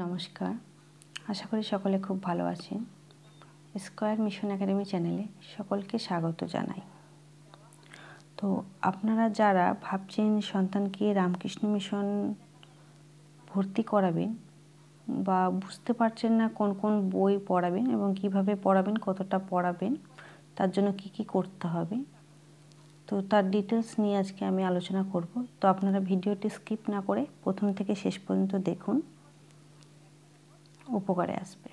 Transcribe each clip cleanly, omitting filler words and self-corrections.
নমস্কার, আশা করি সকলে খুব ভালো আছেন। স্কয়ার মিশন একাডেমি চ্যানেলে সকলকে স্বাগত জানাই। তো আপনারা যারা ভাবছেন সন্তানকে রামকৃষ্ণ মিশন ভর্তি করাবেন বা বুঝতে পারছেন না কোন কোন বই পড়াবেন এবং কিভাবে পড়াবেন, কতটা পড়াবেন, তার জন্য কি কি করতে হবে, তো তার ডিটেলস নিয়ে আজকে আমি আলোচনা করব। তো আপনারা ভিডিওটি স্কিপ না করে প্রথম থেকে শেষ পর্যন্ত দেখুন, উপকারে আসবে।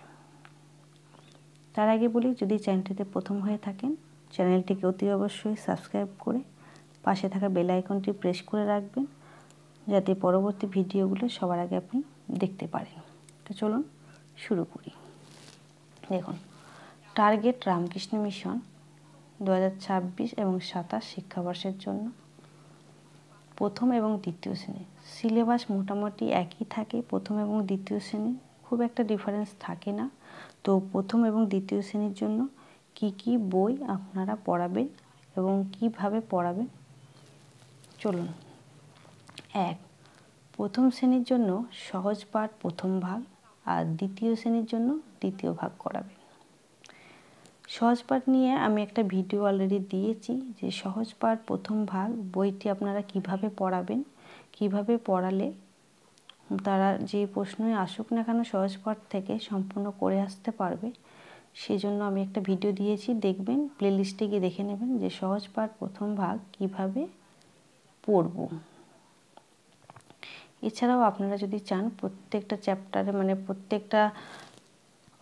তার আগে বলি, যদি চ্যানেলটিতে প্রথম হয়ে থাকেন চ্যানেলটিকে অতি অবশ্যই সাবস্ক্রাইব করে পাশে থাকা বেল আইকনটি প্রেস করে রাখবেন, যাতে পরবর্তী ভিডিওগুলো সবার আগে আপনি দেখতে পারেন। তো চলুন শুরু করি। দেখুন, টার্গেট রামকৃষ্ণ মিশন 2026 এবং 27 শিক্ষাবর্ষের জন্য প্রথম এবং দ্বিতীয় শ্রেণী সিলেবাস মোটামুটি একই থাকে। প্রথম এবং দ্বিতীয় শ্রেণী খুব একটা ডিফারেন্স থাকে না। তো প্রথম এবং দ্বিতীয় শ্রেণীর জন্য কি কি বই আপনারা পড়াবেন এবং কিভাবে পড়াবেন, চলুন। প্রথম শ্রেণীর জন্য সহজ পাঠ প্রথম ভাগ আর দ্বিতীয় শ্রেণীর জন্য দ্বিতীয় ভাগ করাবেন। সহজ পাঠ নিয়ে আমি একটা ভিডিও অলরেডি দিয়েছি, যে সহজ পাঠ প্রথম ভাগ বইটি আপনারা কিভাবে পড়াবেন, কিভাবে পড়ালে তারা যে প্রশ্নই আসুক না কেন সহজ পাঠ থেকে সম্পূর্ণ করে আসতে পারবে, সেজন্য আমি একটা ভিডিও দিয়েছি, দেখবেন, প্লেলিস্টে গিয়ে দেখে নেবেন যে সহজ পাঠ প্রথম ভাগ কিভাবে পড়ব। এছাড়াও আপনারা যদি চান প্রত্যেকটা চ্যাপ্টারে প্রত্যেকটা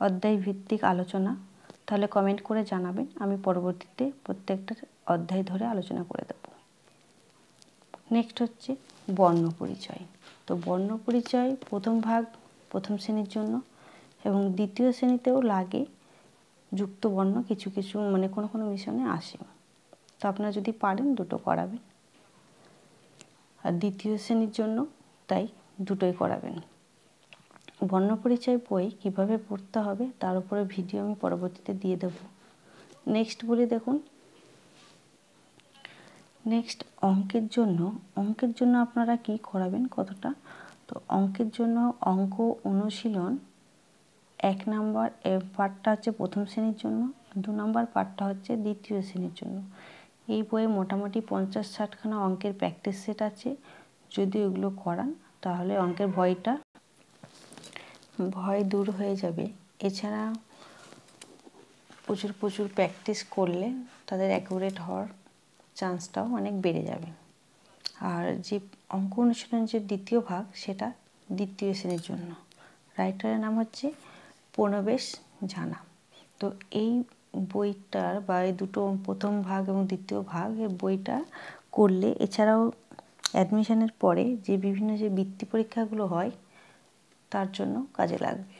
অধ্যায় ভিত্তিক আলোচনা, তাহলে কমেন্ট করে জানাবেন, আমি পরবর্তীতে প্রত্যেকটা অধ্যায় ধরে আলোচনা করে দেব। নেক্সট হচ্ছে বর্ণ পরিচয়। তো বর্ণ পরিচয় প্রথম ভাগ প্রথম শ্রেণীর জন্য এবং দ্বিতীয় শ্রেণীতেও লাগে যুক্ত বর্ণ, কিছু কিছু কোনো কোনো মিশনে আসে। তো আপনারা যদি পারেন দুটো করাবেন, আর দ্বিতীয় শ্রেণীর জন্য তাই দুটোই করাবেন। বর্ণপরিচয় বই কিভাবে পড়তে হবে তার উপরে ভিডিও আমি পরবর্তীতে দিয়ে দেব। নেক্সট বলি, দেখুন, নেক্সট অঙ্কের জন্য আপনারা কি করাবেন, কতটা। তো অঙ্কের জন্য অঙ্ক অনুশীলন 1 নম্বর পার্টটা হচ্ছে প্রথম শ্রেণীর জন্য, 2 নম্বর পার্টটা হচ্ছে দ্বিতীয় শ্রেণীর জন্য। এই বইয়ে মোটামুটি 50-60খানা অঙ্কের প্র্যাকটিস সেট আছে। যদি ওগুলো করান তাহলে অঙ্কের ভয় দূর হয়ে যাবে। এছাড়া প্রচুর প্র্যাকটিস করলে তাদের অ্যাকুরেট হওয়ার চান্সটাও অনেক বেড়ে যাবে। আর যে অঙ্ক অনুশীলন যে দ্বিতীয় ভাগ, সেটা দ্বিতীয় শ্রেণীর জন্য। রাইটারের নাম হচ্ছে প্রণবেশ জানা। তো এই বইটার বা এই দুটো প্রথম ভাগ এবং দ্বিতীয় ভাগ এই বইটা করলে, এছাড়াও অ্যাডমিশনের পরে যে বিভিন্ন যে বৃত্তি পরীক্ষাগুলো হয় তার জন্য কাজে লাগবে।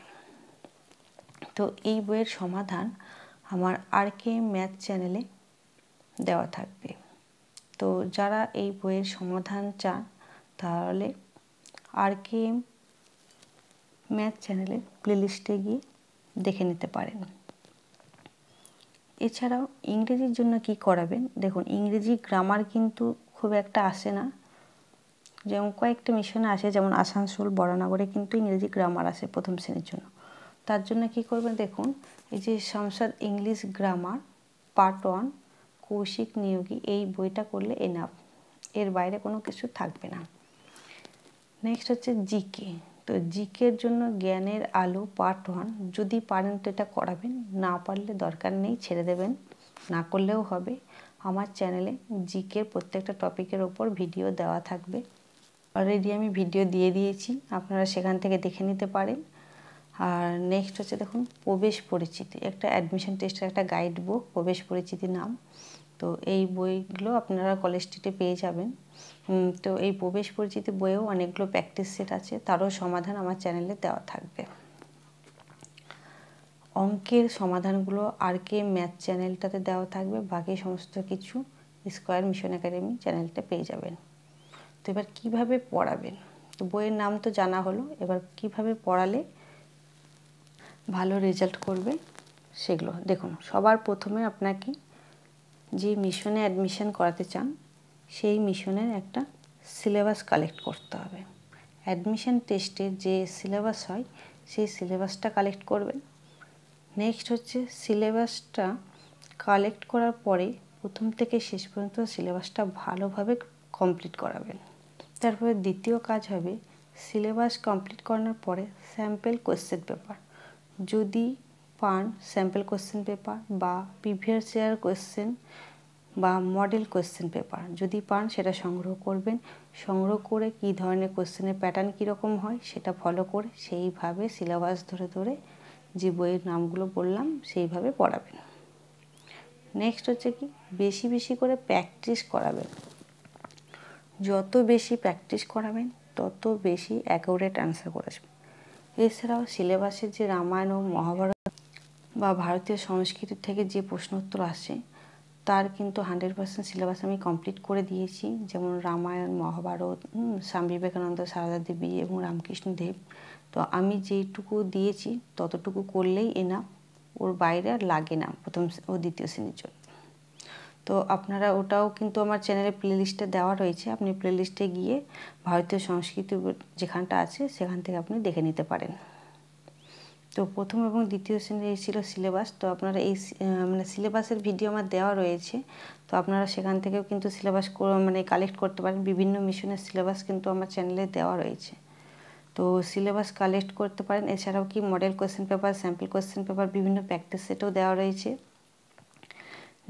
তো এই বইয়ের সমাধান আমার RK ম্যাথ চ্যানেলে দেওয়া থাকবে। তো যারা এই বইয়ের সমাধান চান তাহলে RK ম্যাথ চ্যানেলে প্লেলিস্টে গিয়ে দেখে নিতে পারেন। এছাড়াও ইংরেজির জন্য কি করাবেন, দেখুন, ইংরেজি গ্রামার কিন্তু খুব একটা আসে না। যেমন কয়েকটা মিশনে আসে, যেমন আসানসোল, বরানগরে কিন্তু ইংরেজি গ্রামার আসে প্রথম শ্রেণীর জন্য। তার জন্য কি করবেন, দেখুন, এই যে Sansad English grammar part 1 Koushik Niyogi, এই বইটা করলে এনাফ, এর বাইরে কোনো কিছু থাকবে না। নেক্সট হচ্ছে জিকে। তো জিকের জন্য জ্ঞানের আলো পার্ট 1, যদি পারেন তো এটা করাবেন, না পারলে দরকার নেই, ছেড়ে দেবেন, না করলেও হবে। আমার চ্যানেলে জিকের প্রত্যেকটা টপিকের ওপর ভিডিও দেওয়া থাকবে, অলরেডি আমি ভিডিও দিয়ে দিয়েছি, আপনারা সেখান থেকে দেখে নিতে পারেন। আর নেক্সট হচ্ছে, দেখুন, প্রবেশ পরিচিতি, একটা অ্যাডমিশন টেস্টের একটা গাইড বুক, প্রবেশ পরিচিতি নাম। তো এই বইগুলো আপনারা কলেজ স্ট্রিটে পেয়ে যাবেন। তো এই প্রবেশ পরিচিতি বইয়েও অনেকগুলো প্র্যাকটিস সেট আছে, তারও সমাধান আমার চ্যানেলে দেওয়া থাকবে। অঙ্কের সমাধানগুলো RK ম্যাথ চ্যানেলটাতে দেওয়া থাকবে, বাকি সমস্ত কিছু স্কয়ার মিশন একাডেমি চ্যানেলটা পেয়ে যাবেন। তো এবার কীভাবে পড়াবেন, তো বইয়ের নাম তো জানা হলো, এবার কিভাবে পড়ালে ভালো রেজাল্ট করবে সেগুলো দেখুন। সবার প্রথমে আপনাকে যে মিশনে অ্যাডমিশন করাতে চান সেই মিশনের একটা সিলেবাস কালেক্ট করতে হবে। অ্যাডমিশন টেস্টের যে সিলেবাস হয় সেই সিলেবাসটা কালেক্ট করবেন। নেক্সট হচ্ছে সিলেবাসটা কালেক্ট করার পরে প্রথম থেকে শেষ পর্যন্ত সিলেবাসটা ভালোভাবে কমপ্লিট করাবেন। তারপরে দ্বিতীয় কাজ হবে সিলেবাস কমপ্লিট করানোর পরে স্যাম্পল কোয়েশ্চেন পেপার, যদি পান স্যাম্পল কোয়েশ্চেন পেপার বা প্রিভিয়াস ইয়ার কোয়েশ্চেন বা মডেল কোয়েশ্চেন পেপার যদি পান সেটা সংগ্রহ করবেন। সংগ্রহ করে কী ধরনের কোয়েশ্চেনের প্যাটার্ন কীরকম হয় সেটা ফলো করে সেইভাবে সিলেবাস ধরে ধরে যে বইয়ের নামগুলো বললাম সেইভাবে পড়াবেন। নেক্সট হচ্ছে কি বেশি বেশি করে প্র্যাকটিস করাবেন। যত বেশি প্র্যাকটিস করাবেন তত বেশি অ্যাকুরেট অ্যান্সার করে আসবে। এছাড়াও সিলেবাসের যে রামায়ণ ও মহাভারত বা ভারতীয় সংস্কৃতি থেকে যে প্রশ্ন উত্তর আসে তার কিন্তু 100% সিলেবাস আমি কমপ্লিট করে দিয়েছি। যেমন রামায়ণ, মহাভারত, স্বামী বিবেকানন্দ, সারদা দেবী এবং রামকৃষ্ণ দেব। তো আমি যেইটুকু দিয়েছি ততটুকু করলেই এনাফ, ওর বাইরে আর লাগে না প্রথম ও দ্বিতীয় শ্রেণীর জন্য। তো আপনারা ওটাও কিন্তু আমার চ্যানেলে প্লেলিস্টে দেওয়া রয়েছে, আপনি প্লেলিস্টে গিয়ে ভারতীয় সংস্কৃতি যেখানটা আছে সেখান থেকে আপনি দেখে নিতে পারেন। তো প্রথম এবং দ্বিতীয় শ্রেণীর এই ছিল সিলেবাস। তো আপনারা এই মানে সিলেবাসের ভিডিও আমার দেওয়া রয়েছে, তো আপনারা সেখান থেকেও কিন্তু সিলেবাস মানে কালেক্ট করতে পারেন। বিভিন্ন মিশনের সিলেবাস কিন্তু আমার চ্যানেলে দেওয়া রয়েছে, তো সিলেবাস কালেক্ট করতে পারেন। এছাড়াও কি model question paper, sample question paper, বিভিন্ন প্র্যাকটিস সেটও দেওয়া রয়েছে।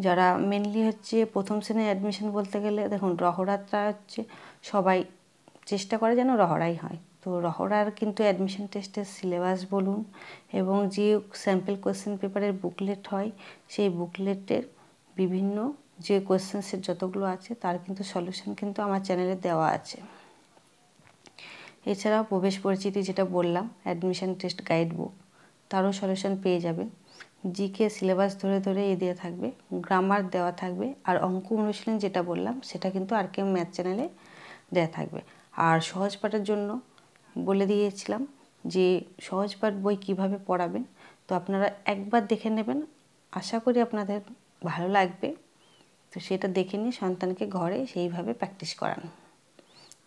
যারা মেনলি হচ্ছে প্রথম শ্রেণীর অ্যাডমিশন বলতে গেলে দেখুন রহড়াটা হচ্ছে সবাই চেষ্টা করে যেন রহড়াই হয়। তো রহড়ার কিন্তু অ্যাডমিশন টেস্টের সিলেবাস বলুন এবং যে স্যাম্পল কোয়েশ্চেন পেপারের বুকলেট হয় সেই বুকলেটের বিভিন্ন যে কোয়েশ্চেন সেট যতগুলো আছে তার কিন্তু সলিউশন কিন্তু আমার চ্যানেলে দেওয়া আছে। এছাড়াও প্রবেশ পরিচিতি যেটা বললাম অ্যাডমিশন টেস্ট গাইড বুক, তারও সলিউশন পেয়ে যাবেন। জিকে সিলেবাস ধরে ধরে দেওয়া থাকবে, গ্রামার দেওয়া থাকবে, আর অঙ্ক অনুশীলন যেটা বললাম সেটা কিন্তু আরকে ম্যাথ চ্যানেলে দেওয়া থাকবে। আর সহজ পাঠের জন্য বলে দিয়েছিলাম যে সহজ পাঠ বই কিভাবে পড়াবেন, তো আপনারা একবার দেখে নেবেন, আশা করি আপনাদের ভালো লাগবে। তো সেটা দেখে নিয়ে সন্তানকে ঘরে সেইভাবে প্র্যাকটিস করান।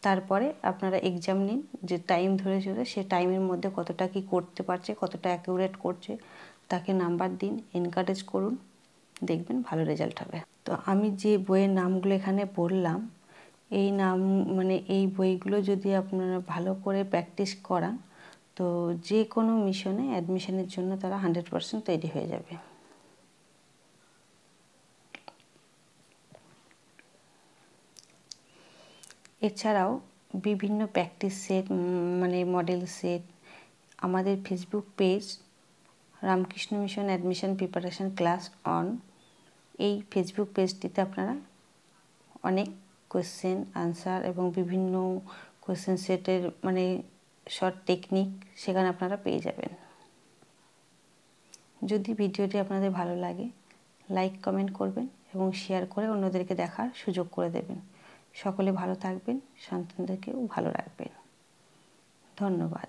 তারপরে আপনারা এক্সাম নিন, যে টাইম ধরে ধরে সে টাইমের মধ্যে কতটা কি করতে পারছে, কতটা অ্যাকুরেট করছে তাকে নাম্বার দিন, এনকারেজ করুন, দেখবেন ভালো রেজাল্ট হবে। তো আমি যে বইয়ের নামগুলো এখানে বললাম এই নাম মানে এই বইগুলো যদি আপনারা ভালো করে প্র্যাকটিস করান তো যে কোনো মিশনে অ্যাডমিশনের জন্য তারা 100% তৈরি হয়ে যাবে। এছাড়াও বিভিন্ন প্র্যাকটিস সেট মানে মডেল সেট আমাদের Facebook page Ramakrishna mission admission preparation class on, এই ফেসবুক পেজটিতে আপনারা অনেক কোয়েশ্চেন আনসার এবং বিভিন্ন কোয়েশ্চেন সেটের মানে শর্ট টেকনিক সেখানে আপনারা পেয়ে যাবেন। যদি ভিডিওটি আপনাদের ভালো লাগে লাইক কমেন্ট করবেন এবং শেয়ার করে অন্যদেরকে দেখার সুযোগ করে দেবেন। সকলে ভালো থাকবেন, সন্তানদেরকেও ভালো রাখবেন। ধন্যবাদ।